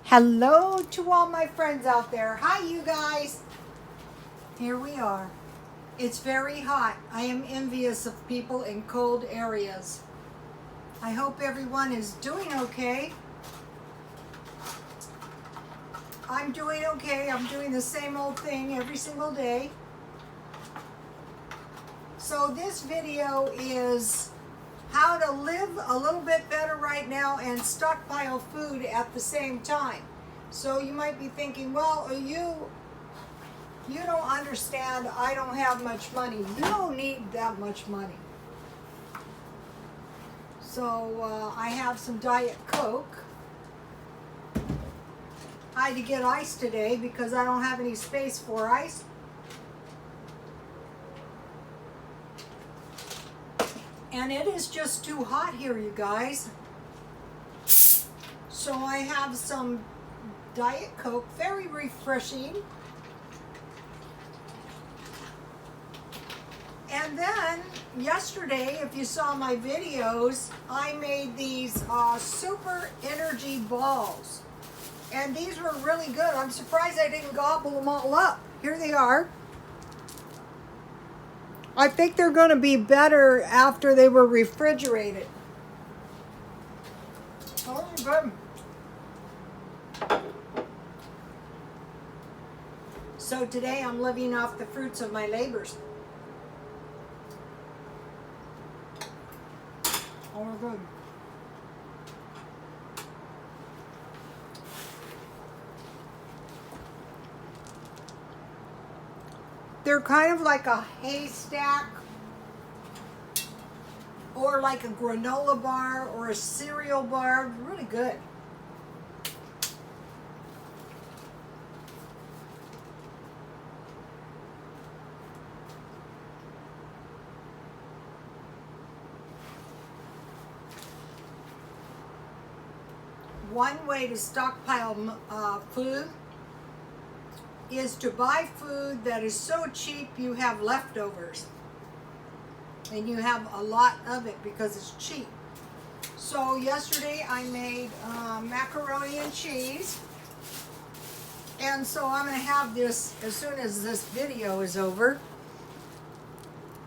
Hello to all my friends out there. Hi, you guys. Here we are. It's very hot. I am envious of people in cold areas. I hope everyone is doing okay. I'm doing okay. I'm doing the same old thing every single day. So this video is how to live a little bit better right now and stockpile food at the same time. So you might be thinking, well, you don't understand. I don't have much money. You don't need that much money. So I have some Diet Coke. I had to get ice today because I don't have any space for ice. And it is just too hot here, you guys. So I have some Diet Coke, very refreshing. And then yesterday, if you saw my videos, I made these super energy balls. And these were really good. I'm surprised I didn't gobble them all up. Here they are. I think they're going to be better after they were refrigerated. Oh, good. So today I'm living off the fruits of my labors. Oh, good. They're kind of like a haystack or like a granola bar or a cereal bar. Really good. One way to stockpile food is to buy food that is so cheap you have leftovers. And you have a lot of it because it's cheap. So yesterday I made macaroni and cheese. And so I'm going to have this as soon as this video is over.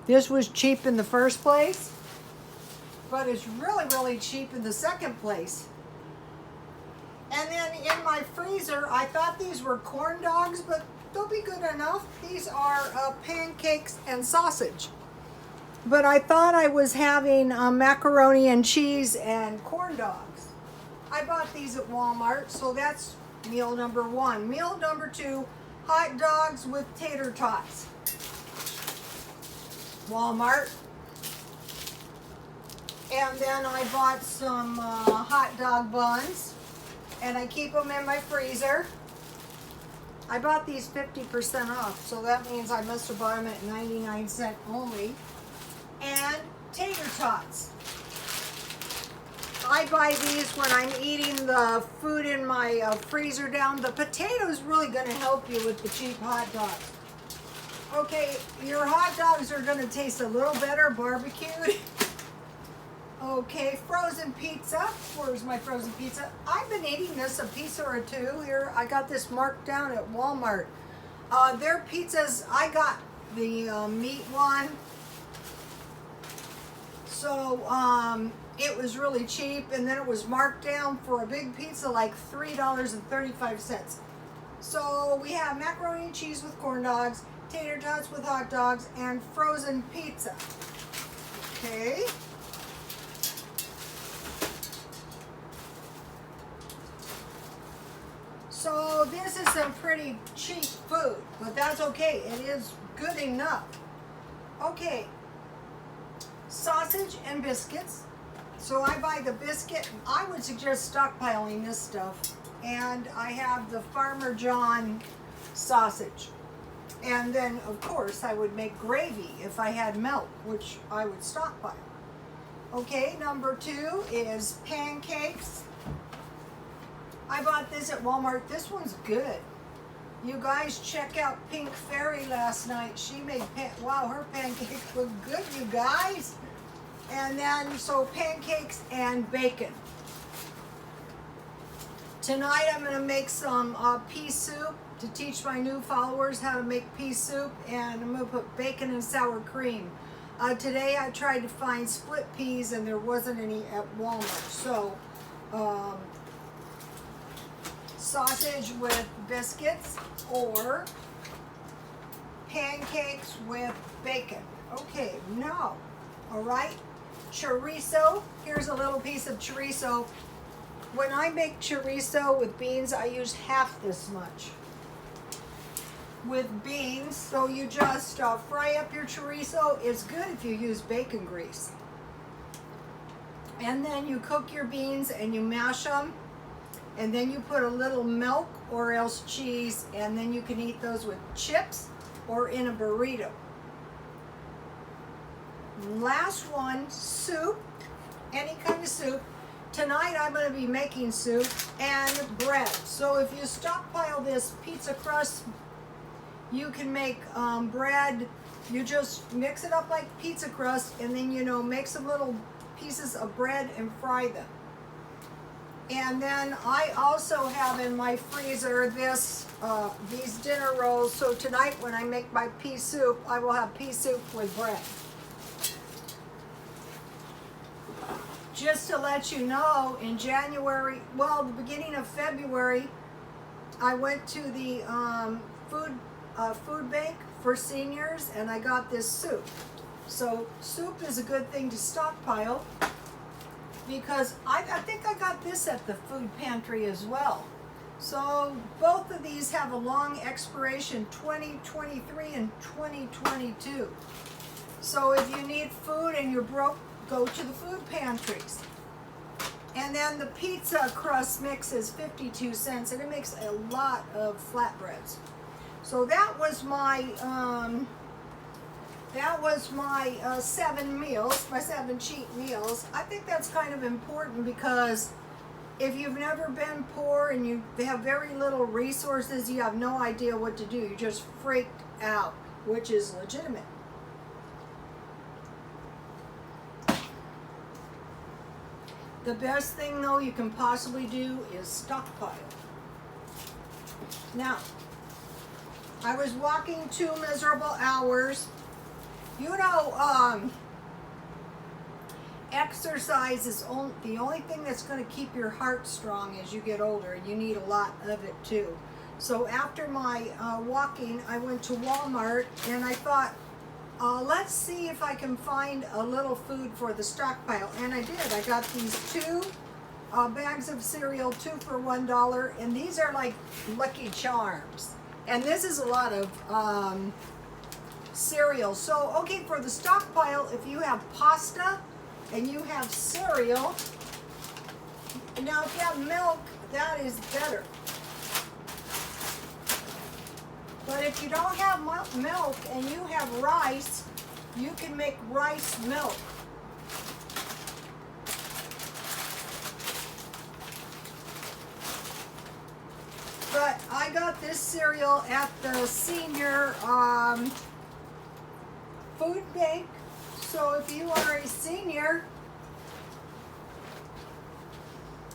This was cheap in the first place, but it's really, really cheap in the second place. And then in my freezer, I thought these were corn dogs, but they'll be good enough. These are pancakes and sausage. But I thought I was having macaroni and cheese and corn dogs. I bought these at Walmart, so that's meal number one. Meal number two, hot dogs with tater tots. Walmart. And then I bought some hot dog buns. And I keep them in my freezer. I bought these 50% off, so that means I must have bought them at 99 cents only. And tater tots. I buy these when I'm eating the food in my freezer down. The potato's really going to help you with the cheap hot dogs. Okay, your hot dogs are going to taste a little better barbecued. Okay, frozen pizza. Where's my frozen pizza? I've been eating this a pizza or two here. I got this marked down at Walmart. Their pizzas, I got the meat one. So it was really cheap, and then it was marked down for a big pizza like $3.35. So we have macaroni and cheese with corn dogs, tater tots with hot dogs, and frozen pizza. Okay. So this is some pretty cheap food, but that's okay. It is good enough. Okay, sausage and biscuits. So I buy the biscuit. I would suggest stockpiling this stuff. And I have the Farmer John sausage. And then, of course, I would make gravy if I had milk, which I would stockpile. Okay, number two is pancakes. I bought this at Walmart. This one's good. You guys check out Pink Fairy last night. She made, wow, her pancakes look good, you guys. And then, so pancakes and bacon. Tonight I'm going to make some pea soup to teach my new followers how to make pea soup, and I'm going to put bacon and sour cream. Today I tried to find split peas and there wasn't any at Walmart, so sausage with biscuits or pancakes with bacon. Okay, now, all right, chorizo. Here's a little piece of chorizo. When I make chorizo with beans, I use half this much with beans. So you just fry up your chorizo. It's good if you use bacon grease. And then you cook your beans and you mash them. And then you put a little milk or else cheese. And then you can eat those with chips or in a burrito. Last one, soup. Any kind of soup. Tonight I'm going to be making soup and bread. So if you stockpile this pizza crust, you can make bread. You just mix it up like pizza crust and then, you know, make some little pieces of bread and fry them. And then I also have in my freezer these dinner rolls. So tonight when I make my pea soup, I will have pea soup with bread. Just to let you know, in January, well, the beginning of February, I went to the food bank for seniors and I got this soup. So soup is a good thing to stockpile because I think I got this at the food pantry as well. So both of these have a long expiration, 2023 and 2022. So if you need food and you're broke, go to the food pantries. And then the pizza crust mix is 52 cents and it makes a lot of flatbreads. So that was my 7 meals, my 7 cheat meals. I think that's kind of important because if you've never been poor and you have very little resources, you have no idea what to do. You're just freaked out, which is legitimate. The best thing, though, you can possibly do is stockpile. Now, I was walking 2 miserable hours. You know, exercise is the only thing that's going to keep your heart strong as you get older, and you need a lot of it too. So after my walking, I went to Walmart, and I thought, let's see if I can find a little food for the stockpile. And I did. I got these 2 bags of cereal, 2 for $1. And these are like Lucky Charms. And this is a lot of cereal. So, okay, for the stockpile, if you have pasta and you have cereal, now if you have milk, that is better. But if you don't have milk and you have rice, you can make rice milk. But I got this cereal at the senior food bank. So if you are a senior,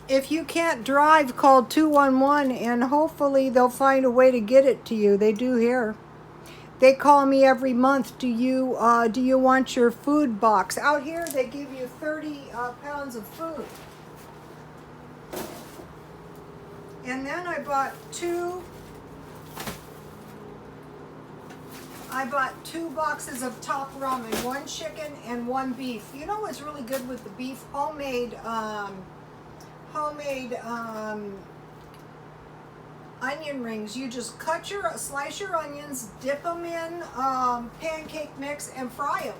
if you can't drive, call 211 and hopefully they'll find a way to get it to you. They do here. They call me every month. Do you want your food box? Out here they give you 30 pounds of food. And then I bought two boxes of top ramen, 1 chicken and 1 beef. You know what's really good with the beef? Homemade onion rings. You just slice your onions, dip them in pancake mix and fry them.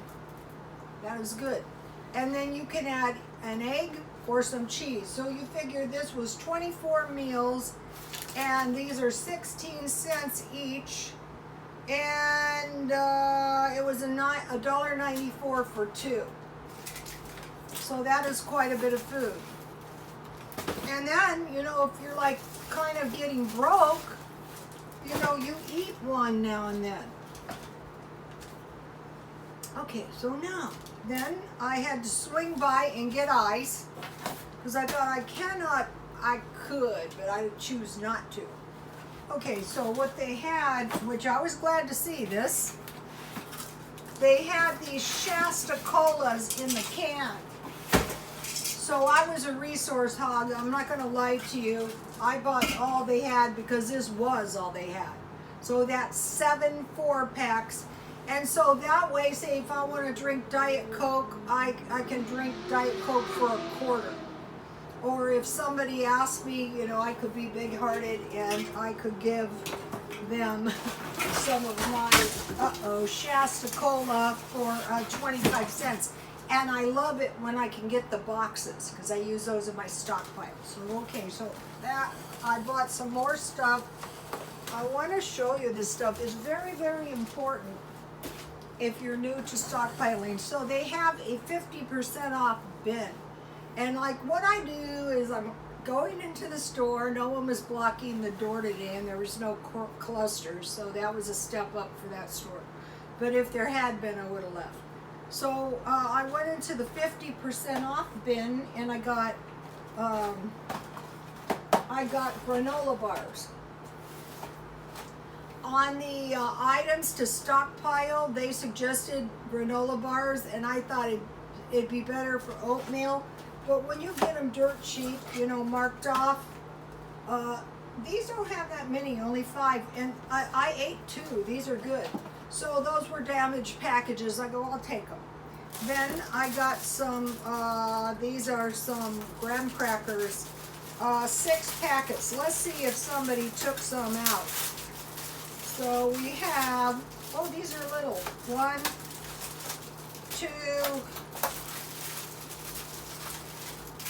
That is good. And then you can add an egg or some cheese. So you figure this was 24 meals and these are 16 cents each. And it was $1.94 for 2. So that is quite a bit of food. And then, you know, if you're like kind of getting broke, you know, you eat one now and then. Okay, so now, then I had to swing by and get ice because I thought I could, but I choose not to. Okay, so what they had, which I was glad to see this, they had these Shasta Colas in the can. So I was a resource hog. I'm not going to lie to you. I bought all they had because this was all they had. So that's 7 4-packs. And so that way, say if I want to drink Diet Coke, I can drink Diet Coke for a quarter. Or if somebody asked me, you know, I could be big-hearted and I could give them some of my, Shasta Cola for 25 cents. And I love it when I can get the boxes because I use those in my stockpile. So, okay, so that, I bought some more stuff. I want to show you this stuff. It's very, very important if you're new to stockpiling. So they have a 50% off bin. And like what I do is I'm going into the store. No one was blocking the door today and there was no clusters. So that was a step up for that store. But if there had been, I would have left. So I went into the 50% off bin and I got granola bars. On the items to stockpile, they suggested granola bars, and I thought it'd be better for oatmeal. But when you get them dirt cheap, you know, marked off, these don't have that many, only 5, and I ate 2. These are good. So those were damaged packages. I go, I'll take them. Then I got some, these are some graham crackers, 6 packets. Let's see if somebody took some out. So we have, oh, these are little. 1, 2,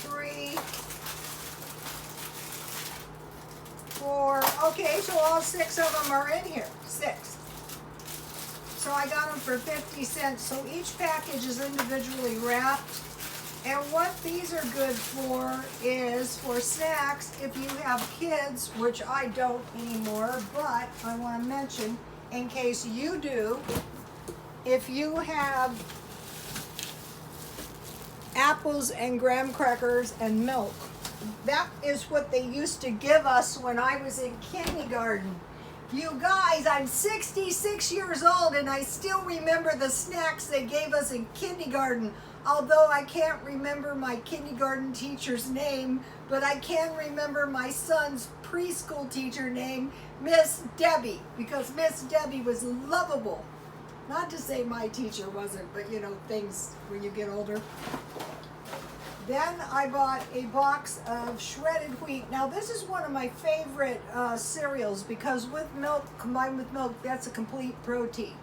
3, 4. Okay, so all 6 of them are in here. 6. So I got them for 50 cents. So each package is individually wrapped. And what these are good for is for snacks if you have kids, which I don't anymore, but I want to mention in case you do, if you have apples and graham crackers and milk, that is what they used to give us when I was in kindergarten. You guys, I'm 66 years old and I still remember the snacks they gave us in kindergarten. Although I can't remember my kindergarten teacher's name, but I can remember my son's preschool teacher name, Miss Debbie, because Miss Debbie was lovable. Not to say my teacher wasn't, but you know, things when you get older. Then I bought a box of shredded wheat. Now this is one of my favorite cereals because with milk, combined with milk, that's a complete protein.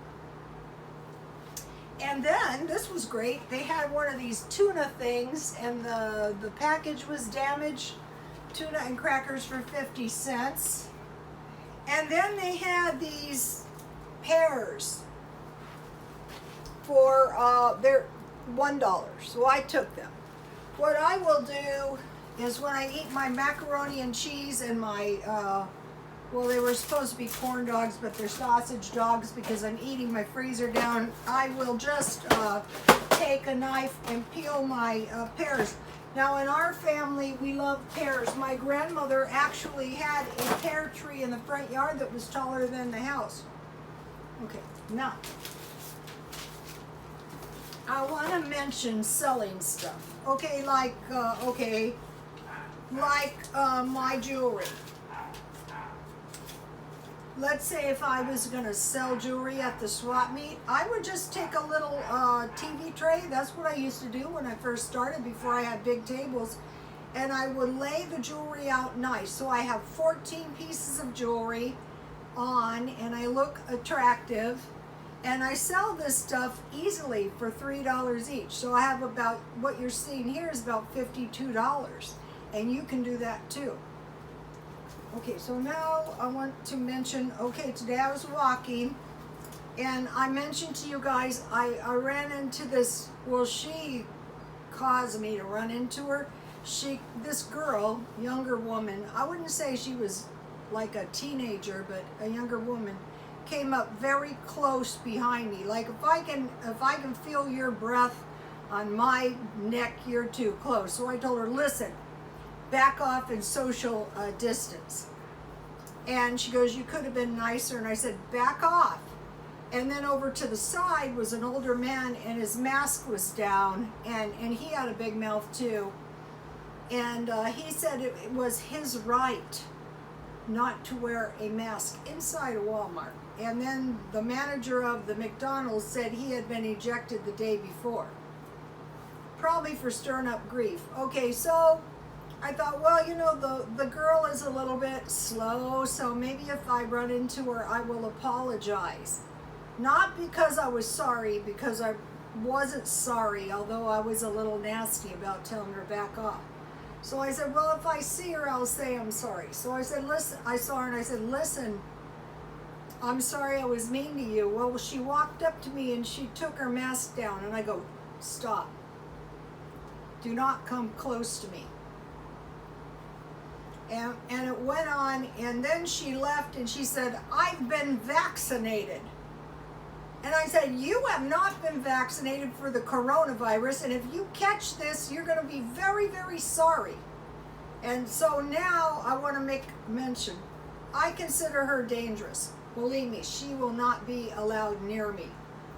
And then, this was great, they had one of these tuna things and the package was damaged. Tuna and crackers for 50 cents. And then they had these pears for they're $1. So I took them. What I will do is when I eat my macaroni and cheese and my well, they were supposed to be corn dogs, but they're sausage dogs because I'm eating my freezer down. I will just take a knife and peel my pears. Now, in our family, we love pears. My grandmother actually had a pear tree in the front yard that was taller than the house. Okay, now, I want to mention selling stuff. Okay, like my jewelry. Let's say if I was going to sell jewelry at the swap meet, I would just take a little TV tray. That's what I used to do when I first started before I had big tables. And I would lay the jewelry out nice. So I have 14 pieces of jewelry on and I look attractive. And I sell this stuff easily for $3 each. So I have about, what you're seeing here is about $52. And you can do that too. Okay, so now I want to mention, okay, today I was walking and I mentioned to you guys, I ran into this, well, she caused me to run into her. This girl, younger woman, I wouldn't say she was like a teenager, but a younger woman, came up very close behind me. Like if I can feel your breath on my neck, you're too close. So I told her, listen, back off and social distance. And she goes, you could have been nicer. And I said, back off. And then over to the side was an older man, and his mask was down, and he had a big mouth too. And he said it was his right not to wear a mask inside a Walmart. And then the manager of the McDonald's said he had been ejected the day before, probably for stirring up grief. Okay, so I thought, well, you know, the girl is a little bit slow, so maybe if I run into her, I will apologize. Not because I was sorry, because I wasn't sorry, although I was a little nasty about telling her back off. So I said, well, if I see her, I'll say I'm sorry. So I said, listen, I saw her and I said, listen, I'm sorry I was mean to you. Well, she walked up to me and she took her mask down, and I go, stop. Do not come close to me. And it went on, and then she left and she said, I've been vaccinated. And I said, you have not been vaccinated for the coronavirus, and if you catch this, you're going to be very, very sorry. And so now I want to make mention, I consider her dangerous. Believe me, she will not be allowed near me.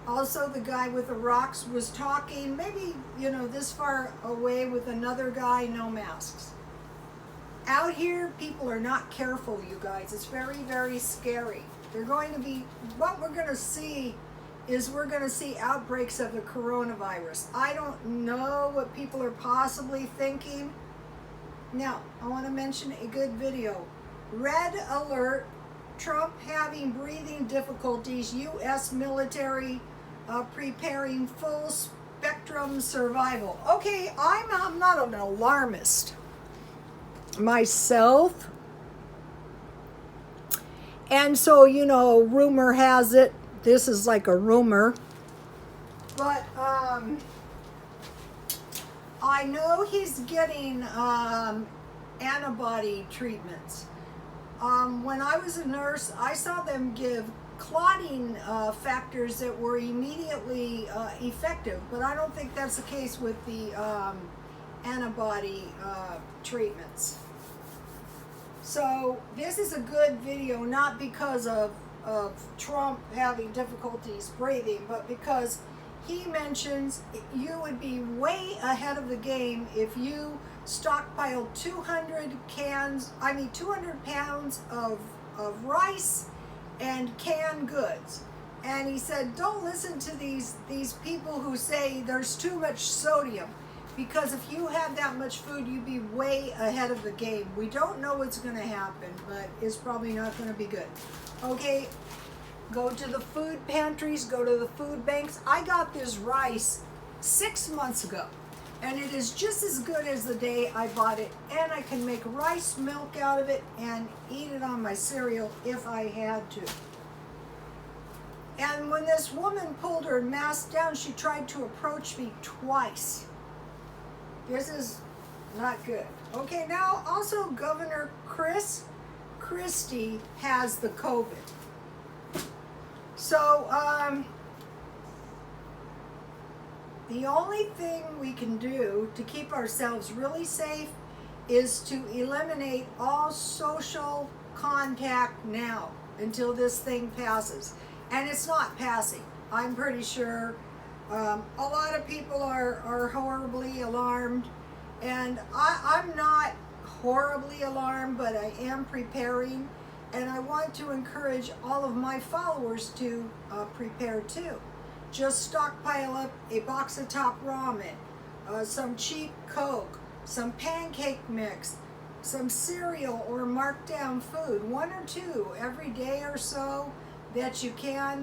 Also, the guy with the rocks was talking, maybe, you know, this far away with another guy, no masks. Out here, people are not careful, you guys. It's very, very scary. They're going to be, what we're going to see is we're going to see outbreaks of the coronavirus. I don't know what people are possibly thinking. Now, I want to mention a good video. Red alert, Trump having breathing difficulties, U.S. military preparing full spectrum survival. Okay, I'm not an alarmist myself. And so, you know, rumor has it, this is like a rumor, but I know he's getting antibody treatments. When I was a nurse, I saw them give clotting factors that were immediately effective, but I don't think that's the case with the antibody treatments. So this is a good video, not because of Trump having difficulties breathing, but because he mentions you would be way ahead of the game if you stockpiled 200 pounds of rice and canned goods. And he said, don't listen to these people who say there's too much sodium, because if you had that much food, you'd be way ahead of the game. We don't know what's going to happen, but it's probably not going to be good. Okay, go to the food pantries, go to the food banks. I got this rice 6 months ago, and it is just as good as the day I bought it, and I can make rice milk out of it and eat it on my cereal if I had to. And when this woman pulled her mask down, she tried to approach me twice. This is not good. Okay, now also Governor Christie has the COVID. So, the only thing we can do to keep ourselves really safe is to eliminate all social contact now until this thing passes. And it's not passing, I'm pretty sure. A lot of people are horribly alarmed, and I'm not horribly alarmed, but I am preparing, and I want to encourage all of my followers to prepare too. Just stockpile up a box of top ramen, some cheap Coke, some pancake mix, some cereal or marked down food, 1 or 2 every day or so that you can.